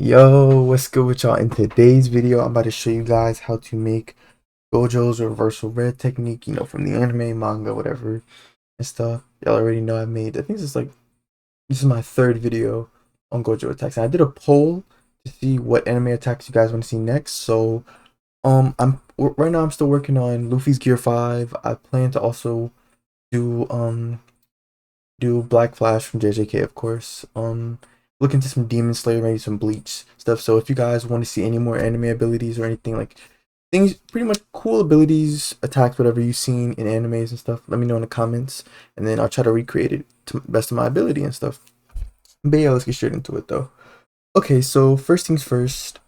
Yo, what's good with y'all? In today's video, I'm about to show you guys how to make Gojo's reversal red technique, from the anime, manga, whatever, and stuff. Y'all already know I think this is my third video on Gojo attacks. And I did a poll to see what anime attacks you guys want to see next. So, right now I'm still working on Luffy's Gear 5. I plan to also do, do Black Flash from JJK, of course. Look into some Demon Slayer, maybe some Bleach stuff. So if you guys want to see any more anime abilities or anything like things, pretty much cool abilities, attacks, whatever you've seen in animes and stuff, let me know in the comments, and then I'll try to recreate it to the best of my ability and stuff. But yeah, let's get straight into it though. Okay, so first things first,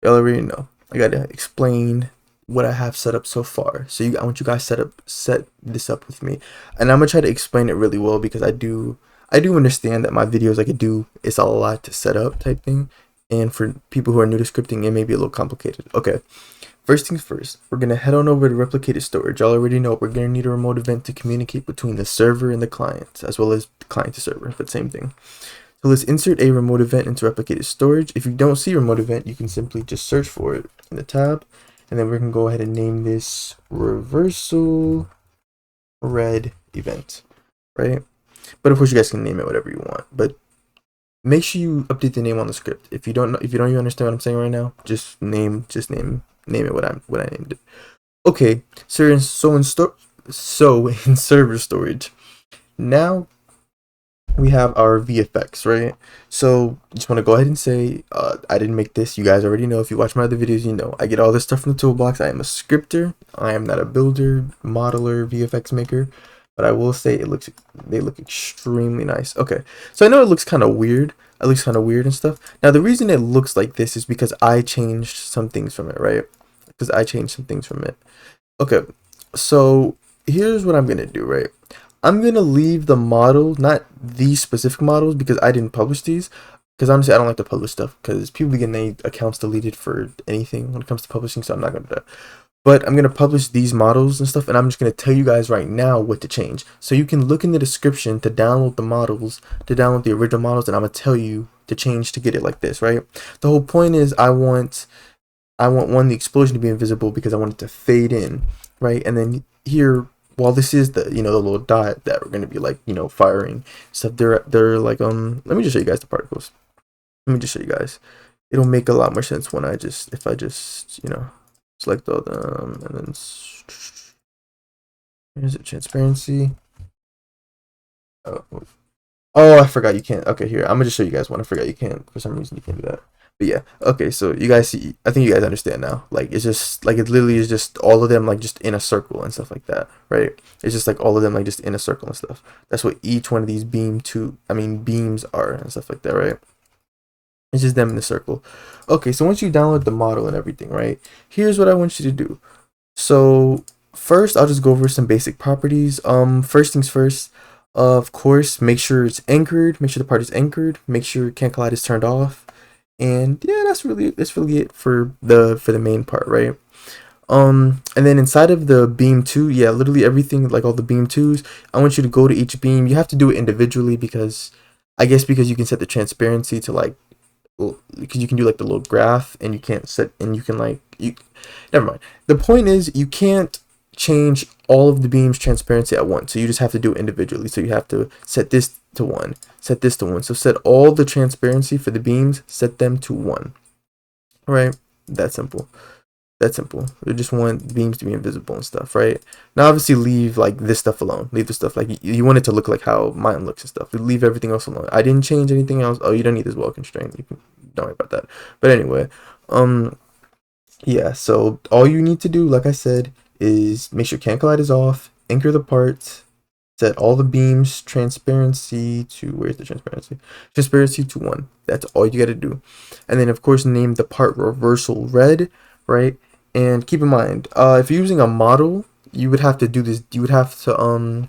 y'all already know. I gotta explain what I have set up so far. So I want you guys set this up with me, and I'm gonna try to explain it really well because I do understand that my videos it's a lot to set up type thing, and for people who are new to scripting, it may be a little complicated. Okay, first things first, we're gonna head on over to replicated storage. Y'all already know we're gonna need a remote event to communicate between the server and the client, as well as the client to server, but same thing. So let's insert a remote event into replicated storage. If you don't see remote event, you can simply just search for it in the tab, and then we're gonna go ahead and name this reversal red event, right? But of course you guys can name it whatever you want, but make sure you update the name on the script. If you don't even understand what I'm saying right now, just name it what I named it. Okay, so in server storage, now we have our VFX, right? So just want to go ahead and say, I didn't make this. You guys already know. If you watch my other videos, you know I get all this stuff from the toolbox. I am a scripter. I am not a builder, modeler, VFX maker. But I will say they look extremely nice. Okay, so I know it looks kind of weird. It looks kind of weird and stuff. Now the reason it looks like this is because I changed some things from it, right? Because I changed some things from it. Okay, so here's what I'm gonna do, right? I'm gonna leave the model, not these specific models, because I didn't publish these. Because honestly, I don't like to publish stuff because people get their accounts deleted for anything when it comes to publishing. So I'm not gonna do that. But I'm going to publish these models and stuff, and I'm just going to tell you guys right now what to change. So you can look in the description to download the models, to download the original models, and I'm going to tell you to change to get it like this, right? The whole point is I want the explosion to be invisible because I want it to fade in, right? And then here, while this is the, the little dot that we're going to be like, firing stuff, they're like, let me just show you guys the particles. Let me just show you guys. It'll make a lot more sense when if I just, select all them, and then here's it, transparency. Oh, I forgot you can't. Okay, here, I'm gonna just show you guys one. I forgot you can't, for some reason you can't do that. But yeah, okay, so you guys see, I think you guys understand now. Like, it's just, like, it literally is just all of them, like, just in a circle and stuff like that, right? It's just, like, all of them, like, just in a circle and stuff. That's what each one of these beams are and stuff like that, right? It's just them in the circle. Okay, so once you download the model and everything, right? Here's what I want you to do. So first, I'll just go over some basic properties. First things first, of course, make sure it's anchored. Make sure the part is anchored. Make sure can't collide is turned off. And yeah, that's really it for the main part, right? And then inside of the beam 2, yeah, literally everything, like all the beam 2s, I want you to go to each beam. You have to do it individually because you can set the transparency to like, because you can do like the little graph, and you can't set, and you can never mind. The point is you can't change all of the beams transparency at once, so you just have to do it individually. So you have to set this to 1, set this to 1. So set all the transparency for the beams, set them to 1. All right, that's simple. That's simple. We just want beams to be invisible and stuff, right? Now, obviously, leave like this stuff alone. Leave the stuff like you want it to look like how mine looks and stuff. Leave everything else alone. I didn't change anything else. Oh, you don't need this well constraint. You can, don't worry about that. But anyway, yeah. So all you need to do, like I said, is make sure can't collide is off. Anchor the parts. Set all the beams transparency to, where's the transparency? Transparency to 1. That's all you got to do. And then of course name the part reversal red, right? And keep in mind, if you're using a model, you would have to do this. You'd have to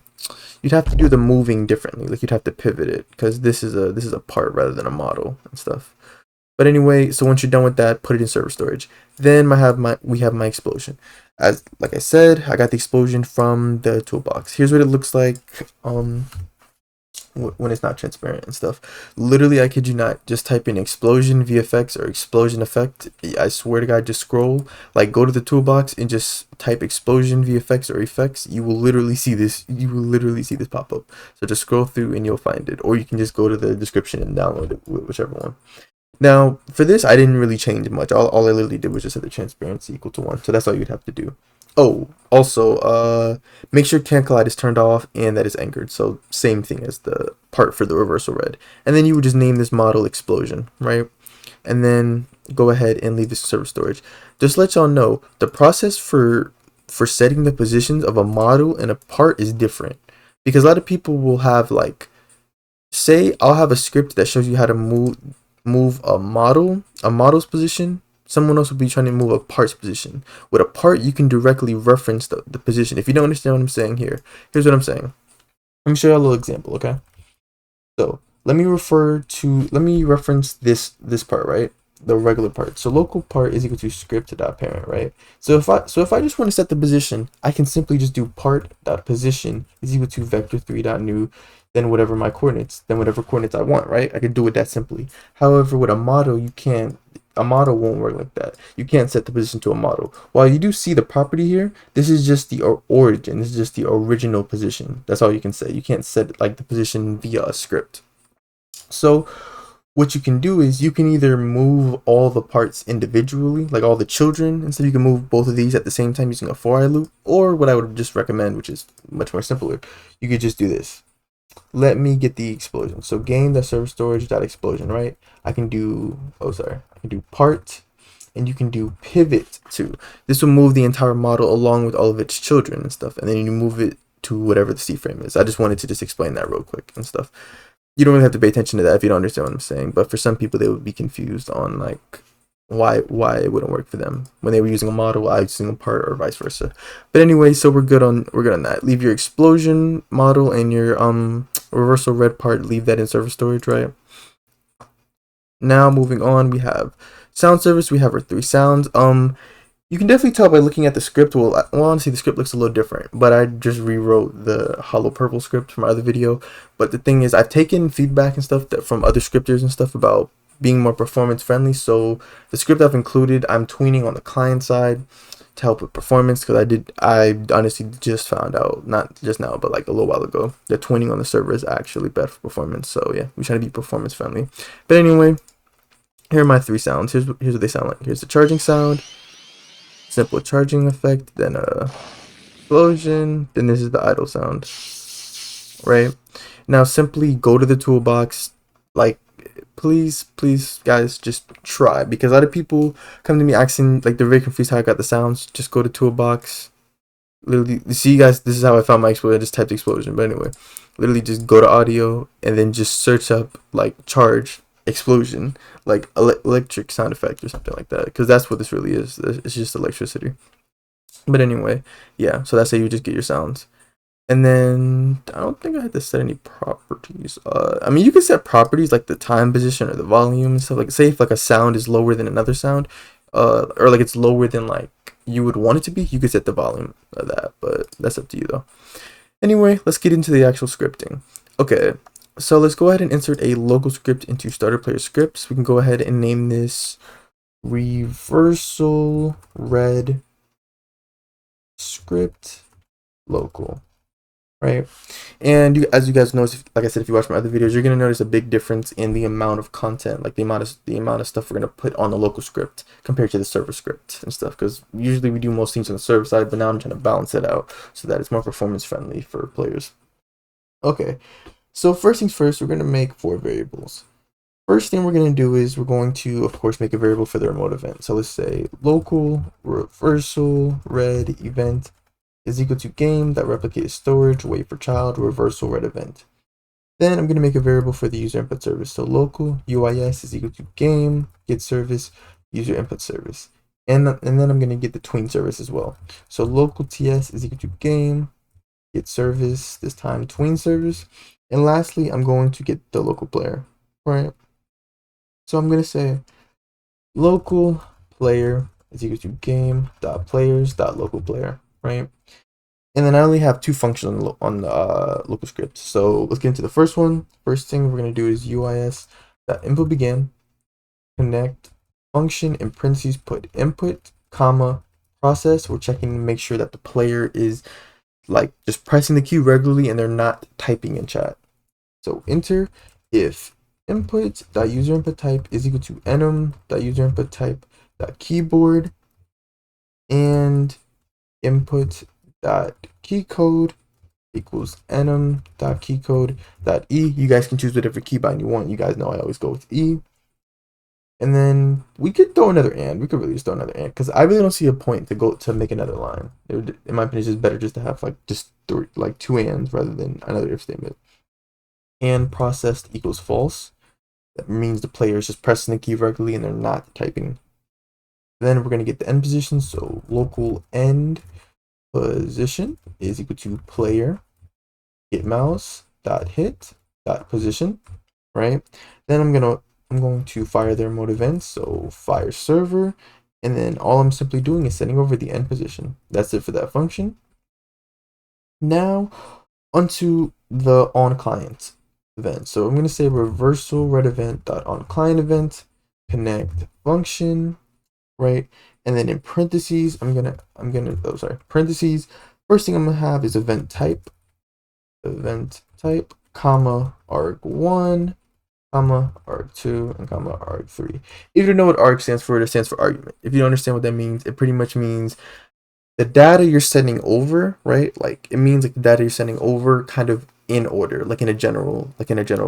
do the moving differently. Like you'd have to pivot it because this is a part rather than a model and stuff. But anyway, so once you're done with that, put it in server storage. Then we have my explosion. As like I said, I got the explosion from the toolbox. Here's what it looks like. when it's not transparent and stuff. Literally, I kid you not, just type in explosion VFX or explosion effect. I swear to God, just scroll, like go to the toolbox and just type explosion VFX or effects. You will literally see this. You will literally see this pop up. So just scroll through and you'll find it, or you can just go to the description and download it, whichever one. Now, for this, I didn't really change much. All I literally did was just set the transparency equal to 1. So that's all you'd have to do. Oh, also, make sure can collide is turned off and that is anchored. So same thing as the part for the reversal red. And then you would just name this model explosion, right? And then go ahead and leave this server storage. Just let y'all know, the process for setting the positions of a model and a part is different. Because a lot of people will have like, say I'll have a script that shows you how to move a model's position. Someone else will be trying to move a part's position. With a part, you can directly reference the position. If you don't understand what I'm saying here, here's what I'm saying. Let me show you a little example, okay? So let me reference this part, right? The regular part. So local part is equal to script.parent, right? So if I just want to set the position, I can simply just do part.position is equal to vector3.new, then whatever my coordinates, then whatever coordinates I want, right? I can do it that simply. However, with a model, you can't. A model won't work like that. You can't set the position to a model. While you do see the property here, this is just the origin. This is just the original position. That's all you can say. You can't set like the position via a script. So what you can do is you can either move all the parts individually, like all the children, and so you can move both of these at the same time using a for I loop, or what I would just recommend, which is much more simpler, you could just do this. Let me get the explosion. So game.server storage.explosion, right? I can do, I can do part, and you can do pivot too. This will move the entire model along with all of its children and stuff, and then you move it to whatever the C frame is. I just wanted to just explain that real quick and stuff. You don't really have to pay attention to that if you don't understand what I'm saying, but for some people they would be confused on like why it wouldn't work for them when they were using a model, I was using a part, or vice versa. But anyway, so we're good on that. Leave your explosion model and your reversal red part, leave that in server storage, right? Now moving on, we have sound service. We have our 3 sounds. You can definitely tell by looking at the script. Well, honestly, the script looks a little different, but I just rewrote the Hollow Purple script from my other video. But the thing is, I've taken feedback and stuff from other scripters and stuff about being more performance friendly. So the script I've included, I'm tweening on the client side to help with performance, because I honestly just found out, not just now, but like a little while ago, that tweening on the server is actually better for performance. So yeah, we try to be performance friendly. But anyway, here are my 3 sounds. Here's what they sound like. Here's the charging sound, simple charging effect, then a explosion, then this is the idle sound, right? Now simply go to the toolbox, like please guys, just try, because a lot of people come to me asking, like they're very confused how I got the sounds. Just go to toolbox, literally, see guys, this is how I found my explosion. I just typed explosion, but anyway, literally just go to audio and then just search up like charge explosion, like electric sound effect or something like that, because that's what this really is. It's just electricity. But anyway, yeah, so that's how you just get your sounds. And then I don't think I had to set any properties. I mean, you can set properties like the time position or the volume and stuff. Like say if like a sound is lower than another sound, or like it's lower than like you would want it to be, you could set the volume of that, but that's up to you though. Anyway, let's get into the actual scripting. Okay, so let's go ahead and insert a local script into starter player scripts. We can go ahead and name this reversal red script local, right? And as you guys know, like I said, if you watch my other videos, you're gonna notice a big difference in the amount of content, like the amount of stuff we're gonna put on the local script compared to the server script and stuff, because usually we do most things on the server side, but now I'm trying to balance it out so that it's more performance friendly for players. Okay, so first things first, we're gonna make 4 variables. First thing we're going to do is we're going to, of course, make a variable for the remote event. So let's say local reversal red event is equal to game that replicates storage, wait for child, reversal red event. Then I'm going to make a variable for the user input service. So local UIS is equal to game get service user input service. And then I'm going to get the tween service as well. So local TS is equal to game get service, this time tween service. And lastly, I'm going to get the local player, right? So I'm going to say local player is equal to game.players.local player, right? And then I only have two functions on the local script. So let's get into the first one. First thing we're going to do is uis.input begin, connect function in parentheses, put input, comma, process. We're checking to make sure that the player is like just pressing the key regularly and they're not typing in chat. So enter if input.user input type is equal to enum.user input type keyboard and input.keycode equals enum.keycode.e. You guys can choose whatever keybind you want. You guys know I always go with E. And then we could throw another and. We could really just throw another and because I really don't see a point to make another line. It would, in my opinion, it's just better just to have like just three, like two ands rather than another if statement. And processed equals false. That means the player is just pressing the key regularly and they're not typing. Then we're going to get the end position. So local end position is equal to player get mouse dot hit dot position, right? Then I'm going to fire their remote events, so fire server, and then all I'm simply doing is setting over the end position. That's it for that function. Now onto the on client event. So I'm going to say reversal red event dot on client event connect function, right? And then in parentheses, parentheses. First thing I'm gonna have is event type, comma arg1, comma arg2, and comma arg3. If you don't know what arg stands for, it stands for argument. If you don't understand what that means, it pretty much means the data you're sending over, right? Like it means like the data you're sending over kind of in order, like in a general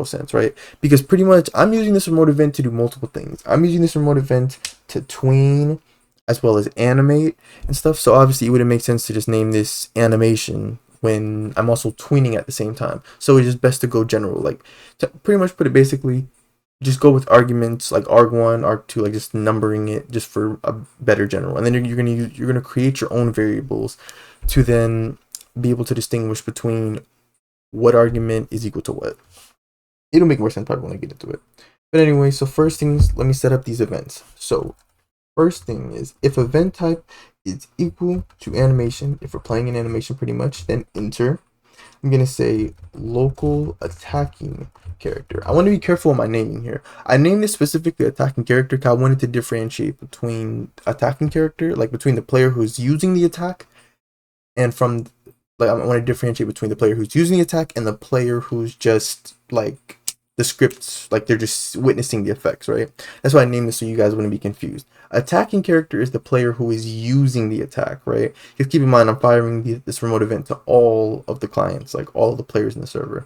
sense, right? Because pretty much I'm using this remote event to do multiple things. I'm using this remote event to tween as well as animate and stuff. So obviously it wouldn't make sense to just name this animation when I'm also tweening at the same time. So it's just best to go general, like to pretty much put it basically, just go with arguments like arg1, arg2, like just numbering it just for a better general. And then you're gonna create your own variables to then be able to distinguish between what argument is equal to what. It'll make more sense probably when I get into it. But anyway, so first things, let me set up these events. So first thing is if event type is equal to animation, if we're playing an animation pretty much, then enter. I'm gonna say local attacking character. I want to be careful with my naming here. I named this specifically attacking character because I wanted to differentiate between attacking character, like between the player who's using the attack, and from like I want to differentiate between the player who's using the attack and the player who's just like the scripts, like they're just witnessing the effects, right? That's why I named this so you guys wouldn't be confused. Attacking character is the player who is using the attack, right? Just keep in mind I'm firing this remote event to all of the clients, like all of the players in the server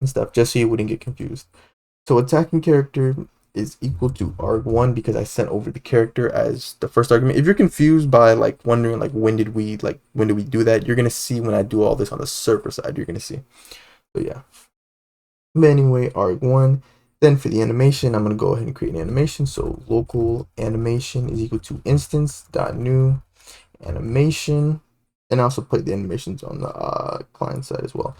and stuff, just so you wouldn't get confused. So attacking character is equal to arg1 because I sent over the character as the first argument. If you're confused by like wondering like when did we do that, you're gonna see when I do all this on the server side, you're gonna see. So yeah. But anyway, arg1. Then for the animation, I'm gonna go ahead and create an animation. So local animation is equal to instance.new animation, and I also put the animations on the client side as well.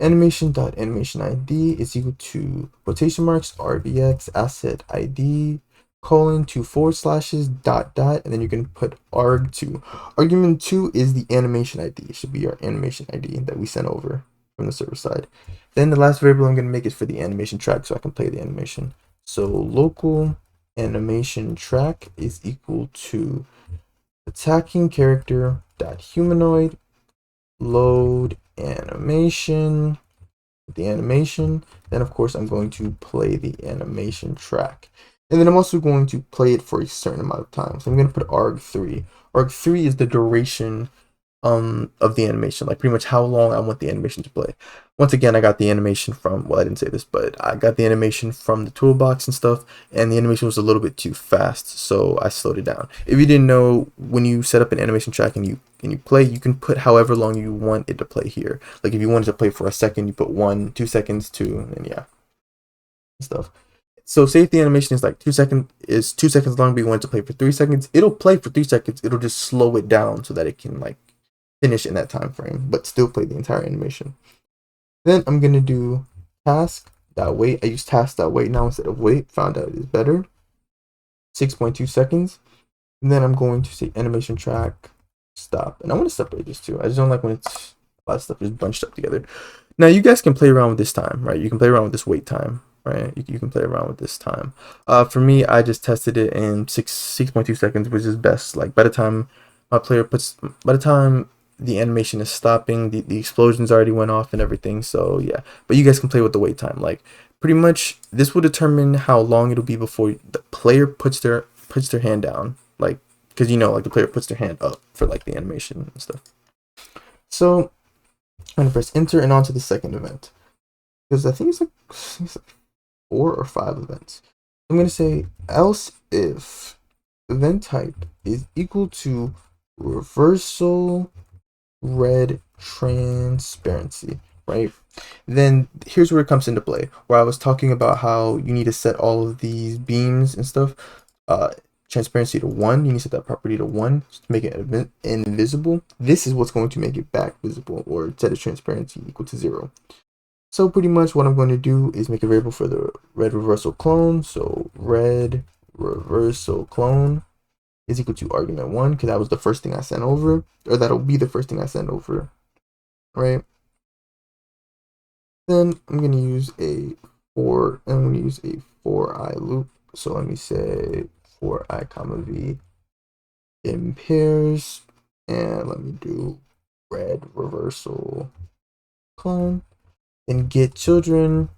Animation.animation ID is equal to quotation marks rbx asset ID colon 2 forward slashes dot dot, and then you can put arg2. Argument 2 is the animation ID. It should be our animation ID that we sent over from the server side. Then the last variable I'm going to make is for the animation track so I can play the animation. So local animation track is equal to attacking character dot humanoid load animation, the animation. Then of course I'm going to play the animation track, and then I'm also going to play it for a certain amount of time. So I'm going to put arg3. Arg3 is the duration of the animation, like pretty much how long I want the animation to play. Once again, I got the animation from, well, I didn't say this, but I got the animation from the toolbox and stuff, and the animation was a little bit too fast, so I slowed it down. If you didn't know, when you set up an animation track and you play, you can put however long you want it to play here. Like if you wanted to play for a second, you put 1, 2 seconds, 2, and yeah, and stuff. So say if the animation is like 2 seconds long, but you want it to play for 3 seconds, it'll play for 3 seconds. It'll just slow it down so that it can like finish in that time frame, but still play the entire animation. Then I'm gonna do task.wait. I use task.wait now instead of wait. Found out it is better. 6.2 seconds. And then I'm going to say animation track stop. And I want to separate this too. I just don't like when it's a lot of stuff is bunched up together. Now you guys can play around with this time, right? You can play around with this wait time, right? You can play around with this time. For me, I just tested it in 6.2 seconds, which is best. Like by the time by the time the animation is stopping, the explosions already went off and everything. So yeah, but you guys can play with the wait time. Like pretty much, this will determine how long it'll be before the player puts their hand down. Like, because like the player puts their hand up for like the animation and stuff. So I'm gonna press enter and on to the second event, because I think it's like 4 or 5 events. I'm gonna say else if event type is equal to reversal red transparency, right? Then here's where it comes into play, where I was talking about how you need to set all of these beams and stuff, transparency to 1. You need to set that property to 1 to make it invisible. This is what's going to make it back visible, or set its transparency equal to 0. So pretty much what I'm going to do is make a variable for the red reversal clone. So red reversal clone is equal to argument 1, because that was the first thing I sent over, or that'll be the first thing I send over, right? Then I'm going to use a for I loop. So let me say for I comma v in pairs, and let me do red reversal clone, and get children.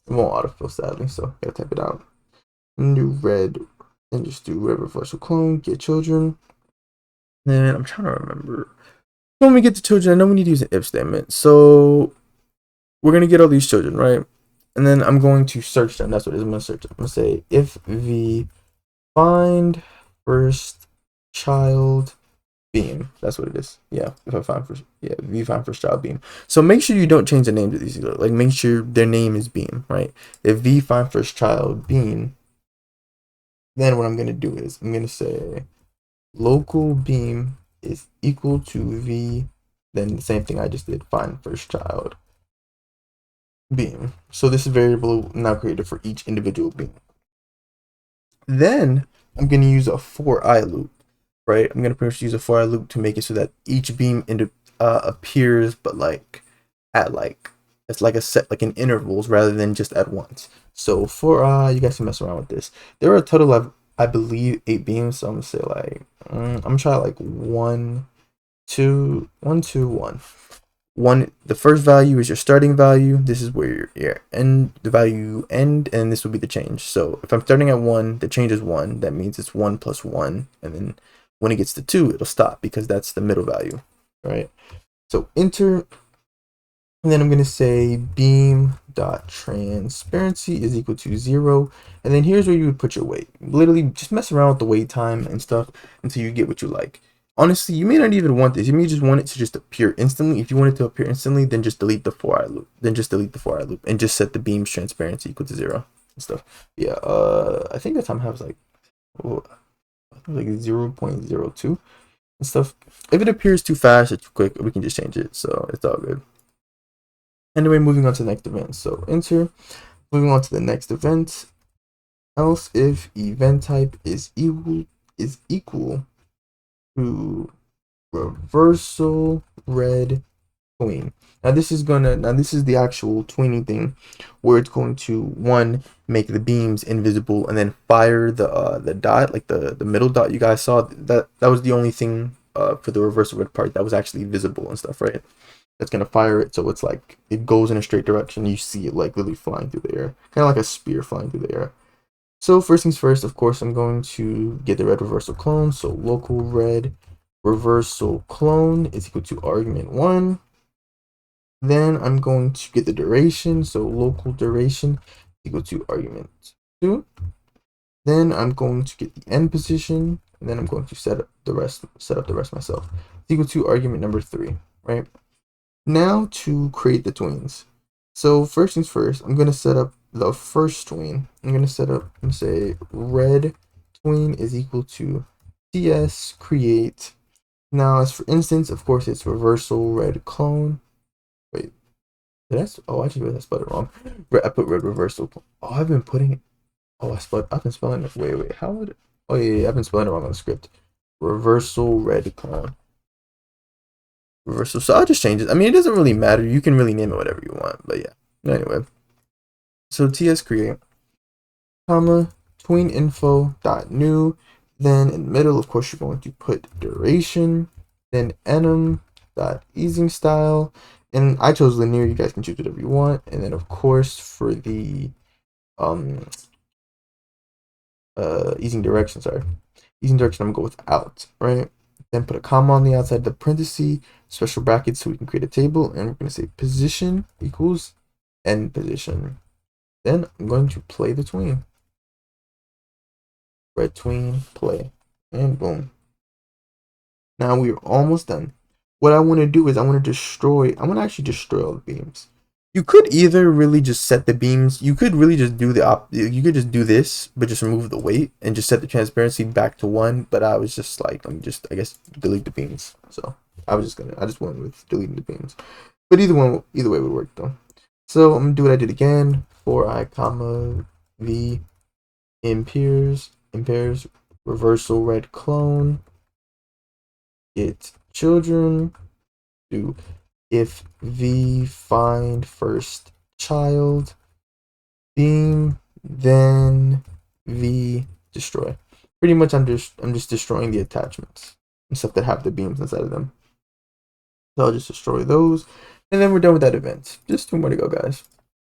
It won't autofill sadly, so I gotta type it out. And do red, and just do red reversal clone, get children. Then I'm trying to remember. When we get the children, I know we need to use an if statement. So we're gonna get all these children, right? And then I'm going to search them. That's what it is. I'm gonna search them. I'm gonna say if v find first child beam. That's what it is. Yeah, if I find first, yeah, v find first child beam. So make sure you don't change the names of these either. Like make sure their name is beam, right? If v find first child beam, then what I'm gonna do is I'm gonna say local beam is equal to v, then the same thing I just did, find first child beam. So this variable now created for each individual beam. Then I'm going to use a for I loop, right? I'm going to pretty much use a for I loop to make it so that each beam appears, but like at like, it's like a set, like in intervals rather than just at once. So for I, you guys can mess around with this. There are a total of, I believe, 8 beams. So I'm gonna say like, I'm gonna try like 1, 2, 1, 2, 1. 1, the first value is your starting value. This is where your end, the value end, and this will be the change. So if I'm starting at 1, the change is 1. That means it's 1 plus 1, and then when it gets to 2, it'll stop because that's the middle value, right? So enter, and then I'm gonna say beam dot transparency is equal to 0, and then here's where you would put your weight. Literally, just mess around with the wait time and stuff until you get what you like. Honestly, you may not even want this. You may just want it to just appear instantly. If you want it to appear instantly, then just delete the for I loop. And just set the beam's transparency equal to 0 and stuff. Yeah, I think the time has like, like 0.02 and stuff. If it appears too fast or too quick, we can just change it. So it's all good. Anyway, moving on to the next event. So enter. Moving on to the next event. Else if event type is equal to reversal red tween. Now this is the actual tweening thing, where it's going to 1 make the beams invisible and then fire the dot, like the middle dot you guys saw. That was the only thing for the reversal red part that was actually visible and stuff, right? That's gonna fire it, so it's like it goes in a straight direction. You see it like literally flying through the air, kind of like a spear flying through the air. So first things first, of course, I'm going to get the red reversal clone. So local red reversal clone is equal to argument 1. Then I'm going to get the duration. So local duration equal to argument 2. Then I'm going to get the end position, and then I'm going to set up the rest myself. It's equal to argument number 3, right? Now to create the tweens. So first things first, I'm gonna set up the first tween. I'm gonna say red tween is equal to ts create. Now as for instance, of course it's reversal red clone. Wait, oh, I just spelled it wrong. I put red reversal. Oh, I've been spelling it. Wait, how would? Oh yeah, I've been spelling it wrong on the script. Reversal red clone. reversal. So I'll just change it. I mean, it doesn't really matter. You can really name it whatever you want. But yeah. Anyway, so ts create, comma, tween info dot new. Then in the middle, of course, you're going to put duration. Then enum dot easing style. And I chose linear. You guys can choose whatever you want. And then of course for the easing direction, easing direction, I'm gonna go with out, right? Then put a comma on the outside of the parenthesis, special brackets so we can create a table, and we're gonna say position equals end position. Then I'm going to play the tween. Red tween, play, and boom. Now we're almost done. What I want to do is I want to actually destroy all the beams. You could either really just set the beams, you could really just do you could just do this, but just remove the weight and just set the transparency back to 1, but I was just like, let me just, I guess, delete the beams. So I just went with deleting the beams. But either way would work though. So I'm gonna do what I did again, for I comma v impairs, reversal red clone, get children, do if v find first child beam, then v destroy. Pretty much I'm just destroying the attachments and stuff that have the beams inside of them. So I'll just destroy those, and then we're done with that event. Just 2 more to go, guys.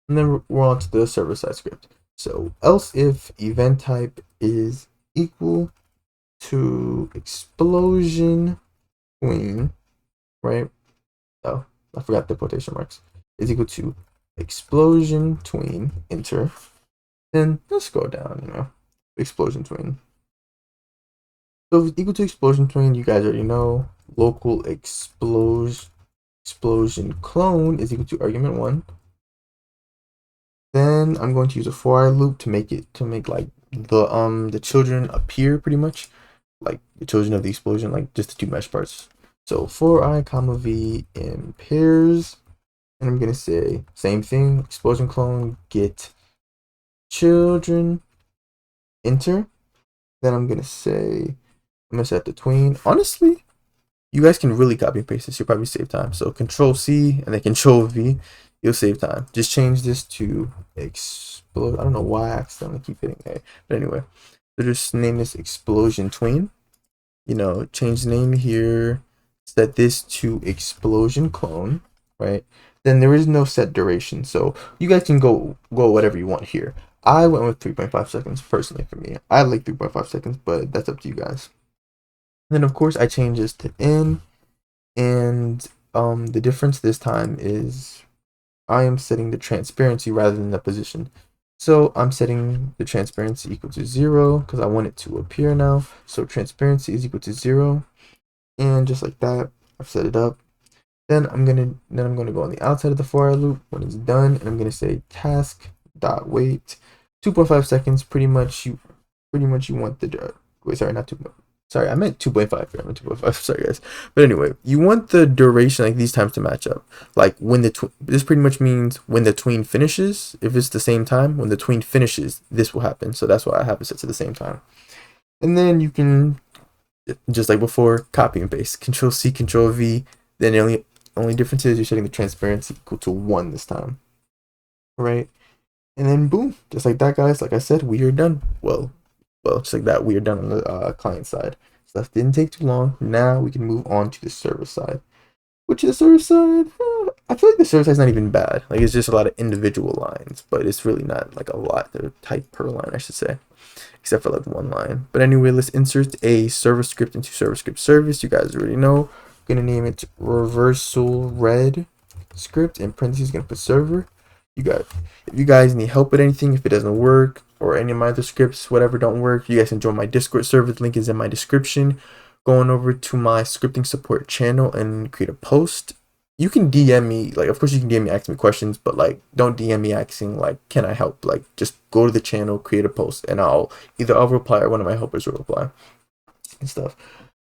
And then we're on to the server side script. So else if event type is equal to explosion tween, right? Oh, I forgot the quotation marks. Is equal to explosion tween, enter. Then let's go down, explosion tween. So if it's equal to explosion tween, you guys already know. Local explosion clone is equal to argument 1. Then I'm going to use a for I loop to make like the children appear, pretty much like the children of the explosion, like just the 2 mesh parts. So for I comma v in pairs, and I'm gonna say same thing, explosion clone get children, enter. Then I'm gonna set the tween. Honestly, you guys can really copy and paste this. You'll probably save time. So Control C and then Control V, you'll save time. Just change this to explode. I don't know why I accidentally keep hitting A, but anyway, so just name this explosion tween. Change the name here. Set this to explosion clone, right? Then there is no set duration, so you guys can go whatever you want here. I went with 3.5 seconds personally for me. I like 3.5 seconds, but that's up to you guys. And then of course I change this to N, and the difference this time is I am setting the transparency rather than the position. So I'm setting the transparency equal to 0 because I want it to appear now. So transparency is equal to 0. And just like that, I've set it up. Then I'm gonna go on the outside of the for I loop when it's done, and I'm gonna say task dot wait 2.5 seconds. Pretty much you want the wait, sorry, not 2. Sorry, I meant 2.5 here. I meant 2.5. Sorry, guys. But anyway, you want the duration, like these times, to match up. Like when this pretty much means when the tween finishes. If it's the same time, when the tween finishes, this will happen. So that's why I have it set to the same time. And then you can, just like before, copy and paste. Control C, Control V. Then the only difference is you're setting the transparency equal to 1 this time. Right? And then boom, just like that, guys. Like I said, we are done. Well, just like that, we are done on the client side. So that didn't take too long. Now we can move on to the server side. Which the server side, I feel like the server side is not even bad. Like it's just a lot of individual lines, but it's really not like a lot. They're typed per line, I should say, except for like 1 line. But anyway, let's insert a server script into server script service. You guys already know. I'm gonna name it reversal red script. In parentheses, gonna put server. If you guys need help with anything, if it doesn't work, or any of my other scripts, whatever don't work, you guys can join my Discord server. The link is in my description. Going over to my scripting support channel and create a post. You can DM me, like of course you can DM me asking me questions, but like don't DM me asking like can I help. Like just go to the channel, create a post, and I'll reply or one of my helpers will reply and stuff.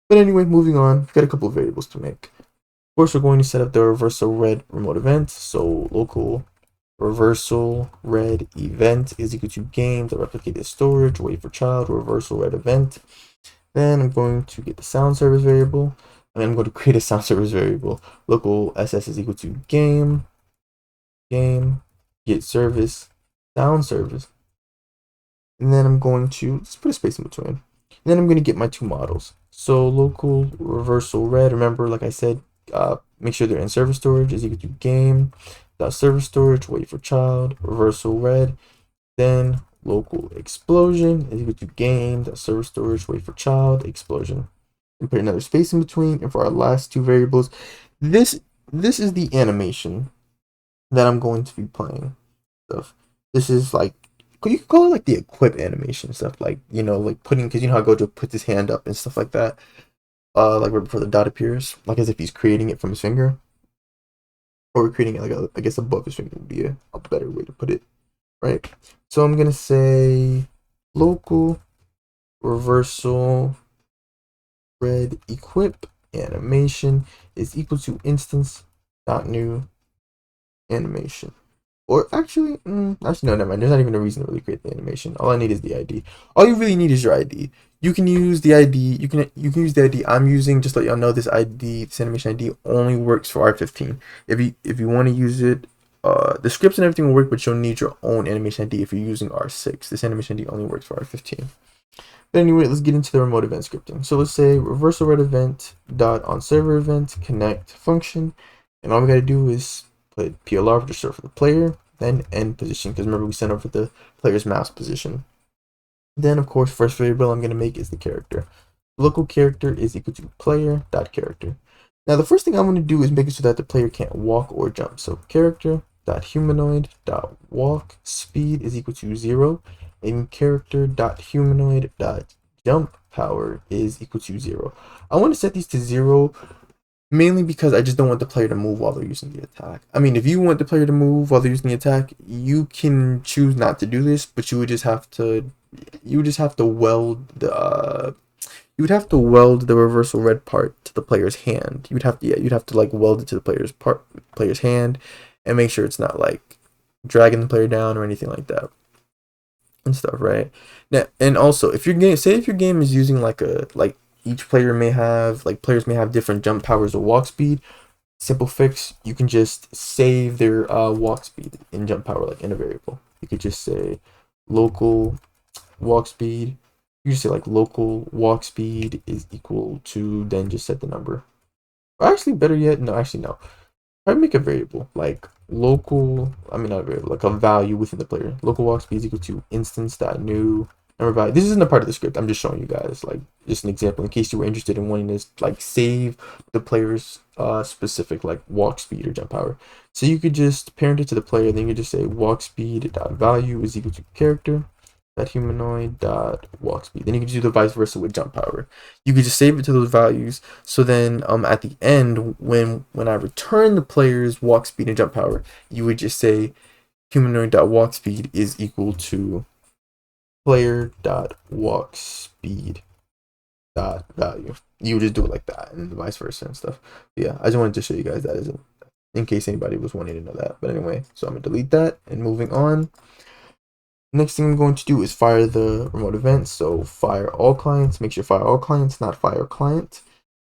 But anyway, moving on, we've got a couple of variables to make. Of course, we're going to set up the reversal red remote event. So local reversal red event is equal to game, the replicated storage, wait for child, reversal red event. Then I'm going to get the sound service variable. And I'm going to create a sound service variable. Local ss is equal to game get service sound service. And then I'm going to just put a space in between. And then I'm going to get my two models. So local reversal red, remember, like I said, make sure they're in server storage is equal to game dot server storage, wait for child, reversal red. Then local explosion is equal to game dot server storage, wait for child, explosion. And put another space in between. And for our last two variables, this is the animation that I'm going to be playing. Stuff. This is like, you could call it like the equip animation stuff, like, you know, like putting, because you know how Gojo puts his hand up and stuff like that, like right before the dot appears, like as if he's creating it from his finger, or creating it like I guess above his finger would be a better way to put it, right? So I'm gonna say local reversal red equip animation is equal to instance dot new animation. Or actually, no, never mind. There's not even a reason to really create the animation. All I need is the ID. All you really need is your ID. You can use the ID. You can use the ID I'm using. Just to let y'all know, this ID, this animation ID, only works for R15. If you want to use it, the scripts and everything will work, but you'll need your own animation ID if you're using R6. This animation ID only works for R15. But anyway, let's get into the remote event scripting. So let's say reversal red event dot on server event connect function, and all we gotta do is put PLR register for the player, then end position, because remember we sent over the player's mouse position. Then of course, first variable I'm gonna make is the character. Local character is equal to player dot character. Now the first thing I'm gonna do is make it so that the player can't walk or jump. So character dot humanoid dot walk speed is equal to 0, and character dot humanoid dot jump power is equal to 0. I want to set these to 0 mainly because I just don't want the player to move while they're using the attack. I mean, if you want the player to move while they're using the attack, you can choose not to do this, but you would just have to weld the you would have to weld the reversal red part to the player's hand. You'd have to like weld it to the player's hand, and make sure it's not like dragging the player down or anything like that and stuff, right? Now, and also if your game is using like each player may have, like, players may have different jump powers or walk speed. Simple fix, you can just save their walk speed and jump power like in a variable. You could just say local walk speed. You just say like local walk speed is equal to, then just set the number. Or actually, better yet, no, Probably make a variable like local, not a variable, like a value within the player. Local walk speed is equal to instance.new number value. This isn't a part of the script. I'm just showing you guys, like, just an example in case you were interested in wanting to like save the player's specific like walk speed or jump power. So you could just parent it to the player, then you could just say walk speed dot value is equal to character dot humanoid dot walk speed. Then you can do the vice versa with jump power. You could just save it to those values. So then at the end, when I return the player's walk speed and jump power, you would just say humanoid dot walk speed is equal to player dot walk speed dot value. You would just do it like that, and vice versa and stuff. But yeah, I just wanted to show you guys that in case anybody was wanting to know that. But anyway, so I'm gonna delete that and moving on. Next thing I'm going to do is fire the remote event. So fire all clients. Make sure fire all clients, not fire client.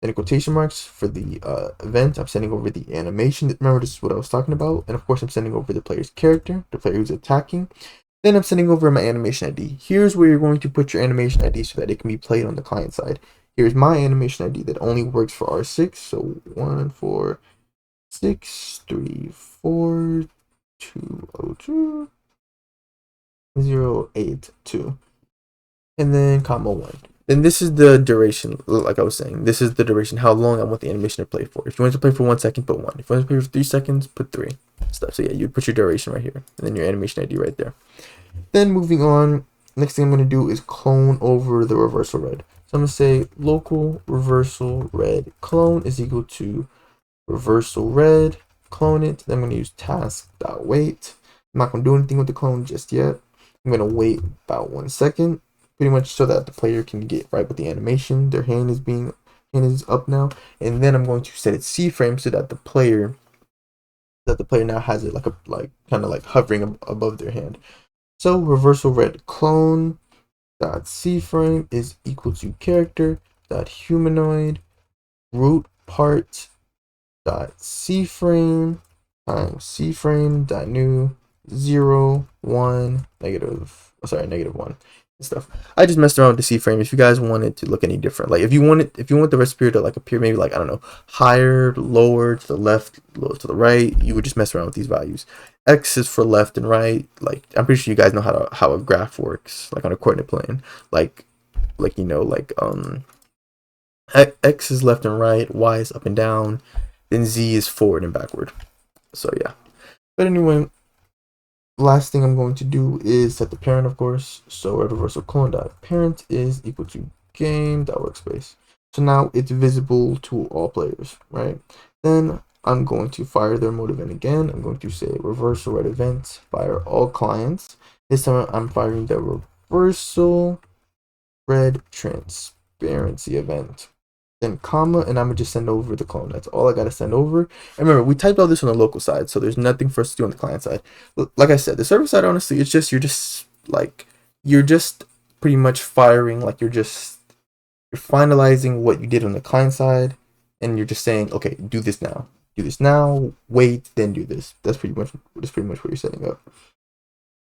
Then quotation marks for the event. I'm sending over the animation. Remember, this is what I was talking about. And of course, I'm sending over the player's character, the player who's attacking. Then I'm sending over my animation ID. Here's where you're going to put your animation ID so that it can be played on the client side. Here's my animation ID that only works for R6. So 1 4 6 3 4 202 082, and then comma 1. Then this is the duration, like I was saying. This is the duration, how long I want the animation to play for. If you want it to play for 1 second, put 1. If you want it to play for 3 seconds, put 3. Stuff. So yeah, you'd put your duration right here, and then your animation ID right there. Then moving on, next thing I'm going to do is clone over the reversal red. So I'm going to say local reversal red clone is equal to reversal red, clone it. Then I'm going to use task.wait. I'm not going to do anything with the clone just yet. I'm going to wait about 1 second, pretty much so that the player can get right with the animation. Their hand is up now, and then I'm going to set its C frame so that the player now has it kind of like hovering above their hand. So reversal red clone dot C frame is equal to character dot humanoid root part dot cframe times cframe dot new 0 1 negative, negative 1 and stuff. I just messed around with the C-frame. If you guys want it to look any different, like if you want the recipe to like appear maybe like, I don't know, higher, lower, to the left, lower to the right, you would just mess around with these values. X is for left and right. Like I'm pretty sure you guys know how a graph works, like on a coordinate plane. Like you know, like X is left and right, Y is up and down, then Z is forward and backward. So yeah. But anyway, last thing I'm going to do is set the parent, of course. So reversal clone dot parent is equal to game dot workspace. So now it's visible to all players, right? Then I'm going to fire their mode event again. I'm going to say reversal red event, fire all clients. This time I'm firing the reversal red transparency event. Then comma, and I'm gonna just send over the clone. That's all I gotta send over. And remember, we typed all this on the local side, so there's nothing for us to do on the client side. Like I said, the server side, honestly, it's just you're just pretty much firing, like you're finalizing what you did on the client side, and you're just saying, okay, do this now, wait, then do this. That's pretty much what you're setting up.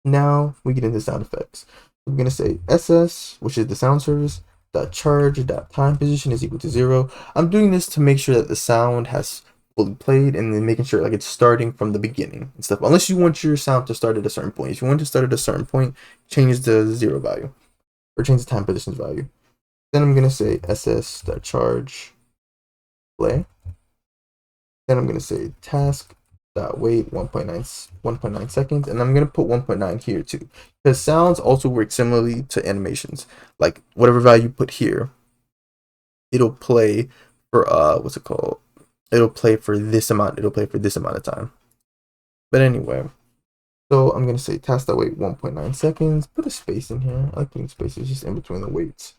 Now we get into sound effects. I'm gonna say SS, which is the sound service, dot charge dot time position is equal to 0. I'm doing this to make sure that the sound has fully played, and then making sure like it's starting from the beginning and stuff. Unless you want your sound to start at a certain point. If you want to start at a certain point, change the 0 value or change the time positions value. Then I'm gonna say SS dot charge play. Then I'm gonna say task dot wait 1.9 seconds, and I'm gonna put 1.9 here too, because sounds also work similarly to animations. Like whatever value you put here, it'll play for what's it called? It'll play for this amount. It'll play for this amount of time. But anyway, so I'm gonna say task dot wait 1.9 seconds. Put a space in here. I like putting spaces just in between the waits.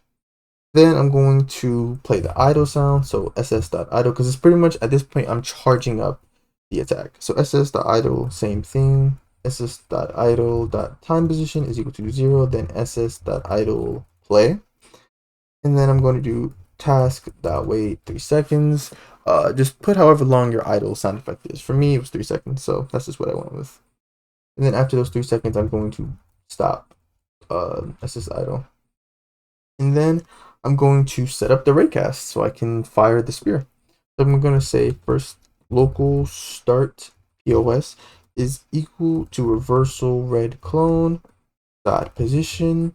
Then I'm going to play the idle sound. So ss.idle, because it's pretty much at this point I'm charging up the attack. So ss.idle, same thing. ss.idle.time position is equal to 0. Then ss.idle play. And then I'm going to do task.wait 3 seconds. Just put however long your idle sound effect is. For me, it was 3 seconds, so that's just what I went with. And then after those 3 seconds, I'm going to stop ss idle. And then I'm going to set up the raycast so I can fire the spear. So I'm going to say first local start POS is equal to reversal red clone dot position.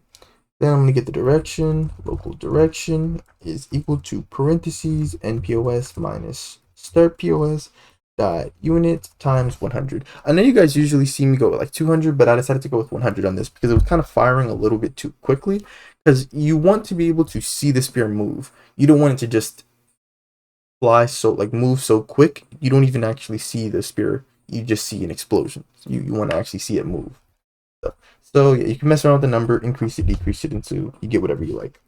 Then I'm going to get the direction. Local direction is equal to parentheses nPOS minus start POS dot unit times 100. I know you guys usually see me go with like 200, but I decided to go with 100 on this because it was kind of firing a little bit too quickly. Because you want to be able to see the spear move. You don't want it to just fly move so quick. You don't even actually see the spear. You just see an explosion. You want to actually see it move. So yeah, you can mess around with the number, increase it, decrease it, until you get whatever you like.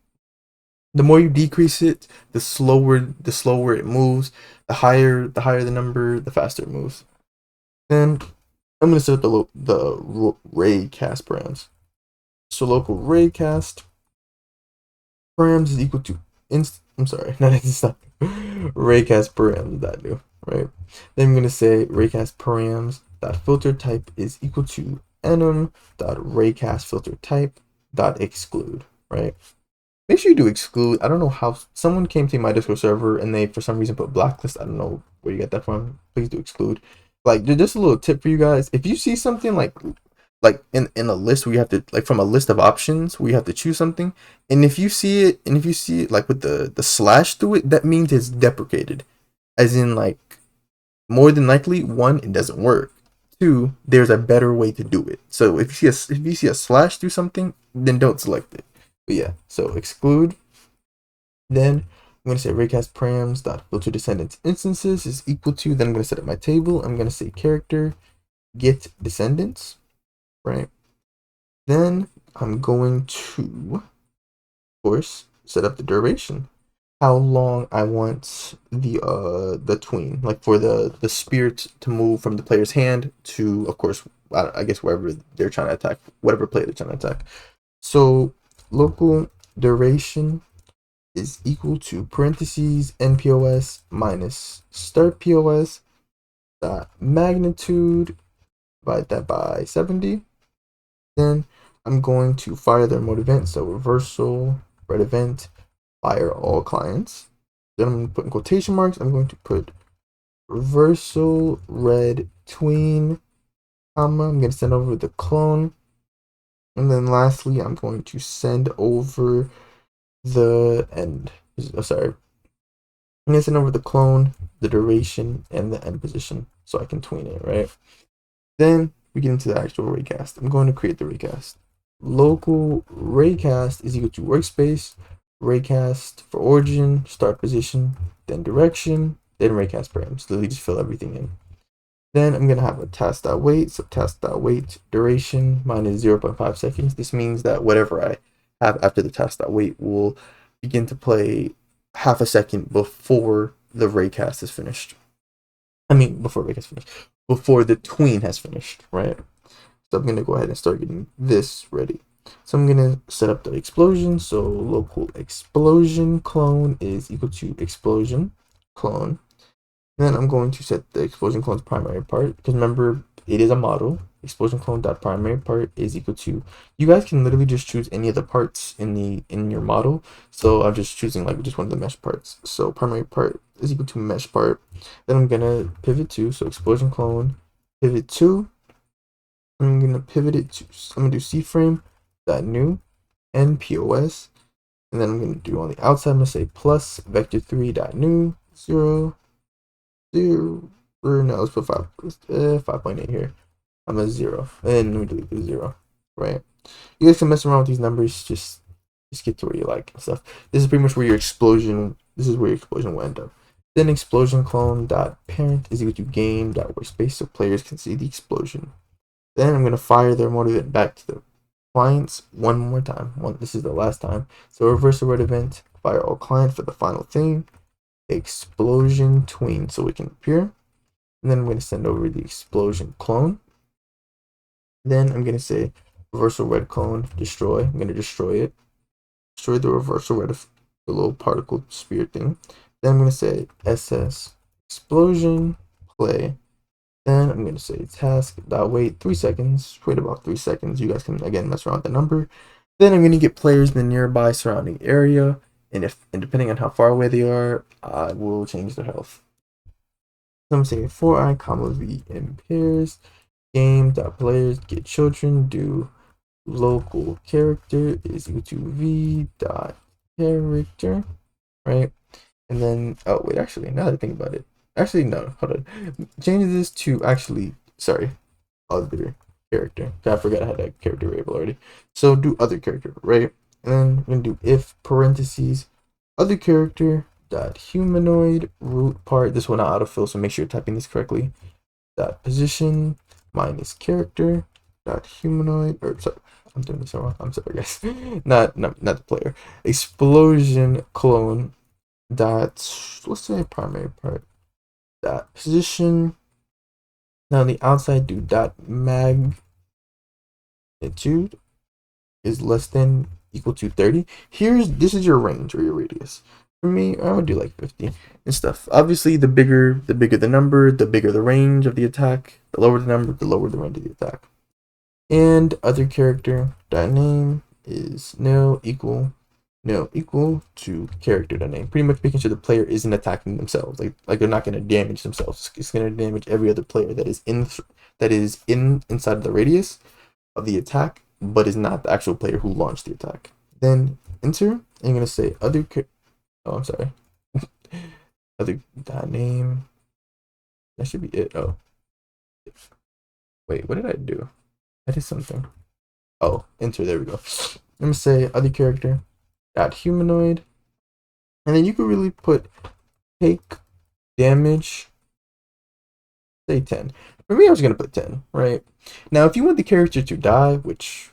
The more you decrease it, the slower it moves. The higher the number, the faster it moves. Then I'm gonna set up the ray cast params. So local ray cast params is equal to raycast params dot new, right? Then I'm gonna say raycast params dot filter type is equal to enum dot raycast filter type dot exclude, right? Make sure you do exclude. I don't know how someone came to my Discord server and they for some reason put blacklist. I don't know where you get that from. Please do exclude. Like just a little tip for you guys. If you see something like in a list where you have to, like, from a list of options where you have to choose something, and if you see it like with the slash through it, that means it's deprecated, as in like more than likely, 1, it doesn't work, 2, there's a better way to do it. So if you see a slash through something, then don't select it. But yeah, so exclude. Then I'm going to say raycast params dot filter descendants instances is equal to, then I'm going to set up my table. I'm going to say character get descendants, right? Then I'm going to, of course, set up the duration, how long I want the tween, like for the spirit to move from the player's hand to, of course, I guess wherever they're trying to attack, whatever player they're trying to attack. So local duration is equal to parentheses NPOS minus start POS dot magnitude, divide that by 70. Then I'm going to fire their mode event, so reversal red event fire all clients. Then I'm going to put in quotation marks, I'm going to put reversal red tween, comma, I'm going to send over the clone. And then lastly, I'm going to send over the end. Oh, sorry. I'm going to send over the clone, the duration, and the end position so I can tween it, right? Then we get into the actual raycast. I'm going to create the raycast. Local raycast is equal to workspace, raycast for origin, start position, then direction, then raycast parameters. Literally just fill everything in. Then I'm going to have a task.wait, so task.wait duration minus 0.5 seconds. This means that whatever I have after the task.wait will begin to play half a second before the raycast is finished. Before raycast is finished. Before the tween has finished, right? So I'm going to go ahead and start getting this ready. So I'm going to set up the explosion. So local explosion clone is equal to explosion clone. Then I'm going to set the explosion clone's primary part, because remember, it is a model. Explosion clone dot primary part is equal to, you guys can literally just choose any of the parts in your model. So I'm just choosing like just one of the mesh parts. So primary part is equal to mesh part. Then I'm gonna pivot to, so explosion clone pivot to. I'm gonna pivot it to, I'm gonna do C-frame dot new NPOS, and then I'm gonna do on the outside, I'm gonna say plus vector 3 dot new 0. No, let's put 5.8 here. I'm a 0, and let me delete the 0. Right? You guys can mess around with these numbers. Just get to where you like and stuff. This is pretty much where your explosion. This is where your explosion will end up. Then explosion clone dot parent is equal to game dot workspace, so players can see the explosion. Then I'm gonna fire their mode event back to the clients one more time. This is the last time. So reverse the red event, fire all client for the final thing. Explosion tween, so it can appear. And then I'm going to send over the explosion clone. Then I'm going to say reversal red clone destroy. I'm going to destroy it. Destroy the reversal red, the little particle sphere thing. Then I'm going to say ss explosion play. Then I'm going to say task.wait 3 seconds. Wait about 3 seconds. You guys can again mess around with the number. Then I'm going to get players in the nearby surrounding area. And depending on how far away they are, I will change their health. So I'm saying for I, comma v in pairs, game.players get children, do local character is equal to v dot character, right? And then, oh wait, actually, now that I think about it, actually no, hold on, change this to actually, sorry, other character. I forgot I had that character variable already. So do other character, right? And then we're gonna do if parentheses other character dot humanoid root part. This will not autofill, so make sure you're typing this correctly. Dot position minus character dot humanoid, or sorry, I'm doing this wrong. I'm sorry, guys. not the player. Explosion clone dot, let's say primary part dot position. Now on the outside, do dot magnitude is less than equal to 30. This is your range or your radius. For me, I would do like 50 and stuff. Obviously, the bigger the number, the bigger the range of the attack. The lower the number, the lower the range of the attack. And other character dot name is no equal to character dot name. Pretty much making sure the player isn't attacking themselves. Like they're not going to damage themselves. It's going to damage every other player that is inside of the radius of the attack, but is not the actual player who launched the attack. Then enter, and you're going to say other I'm sorry. Other dot name. That should be it. Oh. Wait, what did I do? I did something. Oh, enter, there we go. I'm going to say other character dot humanoid. And then you could really put take damage, say 10. For me, I was going to put 10, right? Now, if you want the character to die, which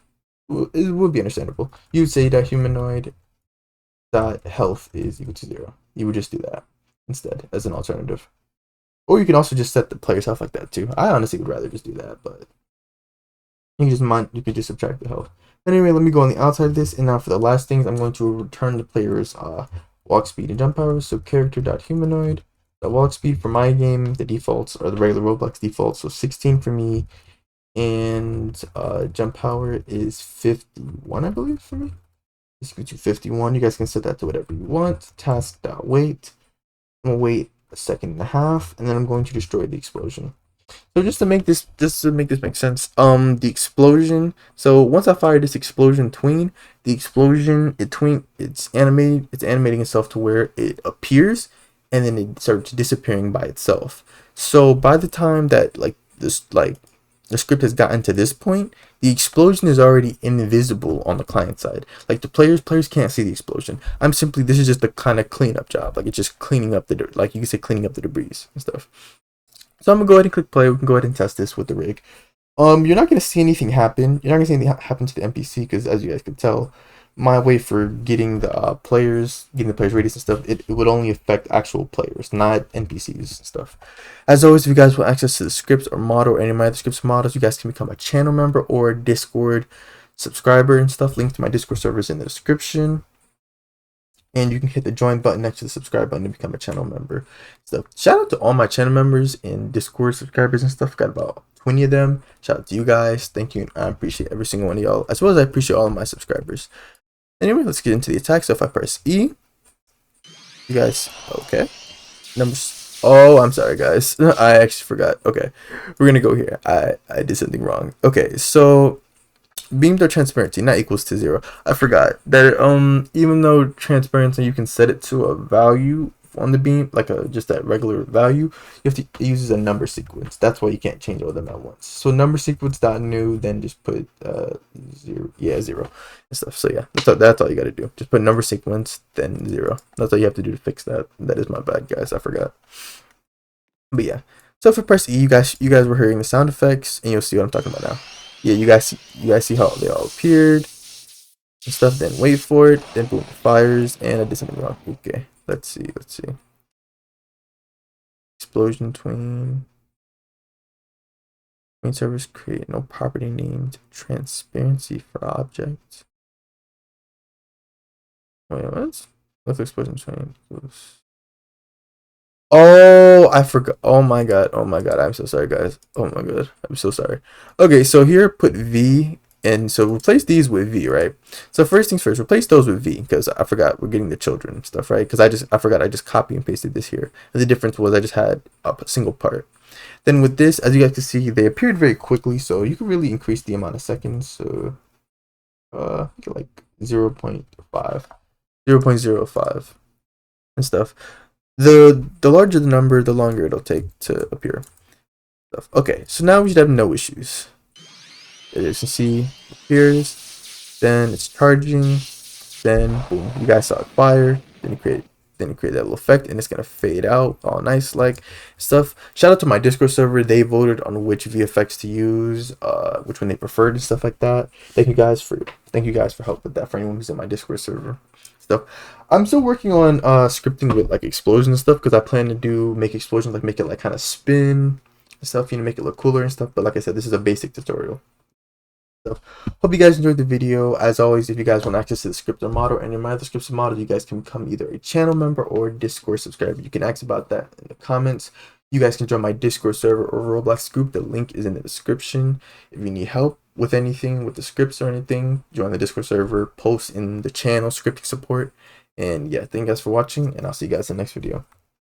it would be understandable, you would say that humanoid dot health is equal to 0. You would just do that instead as an alternative. Or you can also just set the player's health like that too. I honestly would rather just do that, but you can just subtract the health. Anyway, let me go on the outside of this, and now for the last things, I'm going to return the player's walk speed and jump power. So character.humanoid. The walk speed for my game, the defaults are the regular Roblox defaults, so 16 for me, and jump power is 51, I believe, for me. Let's go to 51. You guys can set that to whatever you want. Task.wait. I'm gonna wait a second and a half, and then I'm going to destroy the explosion. So just to make this make sense, the explosion. So once I fire this explosion tween, the explosion it's animating itself to where it appears, and then it starts disappearing by itself. So by the time that the script has gotten to this point, the explosion is already invisible on the client side. Like the players can't see the explosion. This is just a kind of cleanup job. Like it's just cleaning up like you can say cleaning up the debris and stuff. So I'm gonna go ahead and click play. We can go ahead and test this with the rig. You're not gonna see anything happen. You're not gonna see anything happen to the NPC because, as you guys can tell, my way for getting the players radius and stuff, it would only affect actual players, not NPCs and stuff. As always, if you guys want access to the scripts or model or any of my other scripts models, you guys can become a channel member or a Discord subscriber and stuff. Link to my Discord server is in the description. And you can hit the join button next to the subscribe button to become a channel member. So shout out to all my channel members and Discord subscribers and stuff. Got about 20 of them. Shout out to you guys. Thank you. And I appreciate every single one of y'all, as well as I appreciate all of my subscribers. Anyway, let's get into the attack. So if I press E, you guys, okay. Numbers. Oh, I'm sorry, guys. I actually forgot. Okay, we're gonna go here. I did something wrong. Okay, so beam or transparency not equals to 0. I forgot that even though transparency you can set it to a value on the beam, like just that regular value, you have to it uses a number sequence. That's why you can't change all of them at once. So number sequence dot new, then just put 0, yeah, 0 and stuff. So yeah, that's all you got to do. Just put number sequence then 0. That's all you have to do to fix that. That is my bad, guys. I forgot. But yeah, so if I press E, you guys were hearing the sound effects, and you'll see what I'm talking about now. Yeah, you guys see how they all appeared and stuff. Then wait for it. Then boom, fires, and I did something wrong. Okay, let's see. Explosion tween servers create no property named transparency for object. Wait, what? Let's explosion tween. Oh, I forgot. Oh my god. I'm so sorry, guys. Oh my god. I'm so sorry. Okay, so here put V, and so replace these with V, right? So first things first, replace those with V, because I forgot we're getting the children and stuff, right? Because I forgot I just copy and pasted this here. And the difference was I just had a single part. Then with this, as you guys can see, they appeared very quickly, so you can really increase the amount of seconds. So like 0.5 and stuff. The larger the number, the longer it'll take to appear. Okay, so now we should have no issues. As you can see, it appears, then it's charging, then boom, you guys saw it fire, then you create that little effect, and it's gonna fade out all nice like stuff. Shout out to my Discord server. They voted on which VFX to use, which one they preferred and stuff like that. Thank you guys for help with that, for anyone who's in my Discord server stuff. I'm still working on scripting with like explosions and stuff, because I plan to make explosions, like make it like kind of spin and stuff, make it look cooler and stuff. But like I said, this is a basic tutorial. So hope you guys enjoyed the video. As always, if you guys want access to the script or model and my other scripts and models, you guys can become either a channel member or a Discord subscriber. You can ask about that in the comments. You guys can join my Discord server or Roblox group. The link is in the description. If you need help with anything, with the scripts or anything, join the Discord server, post in the channel scripting support. And yeah, thank you guys for watching, and I'll see you guys in the next video.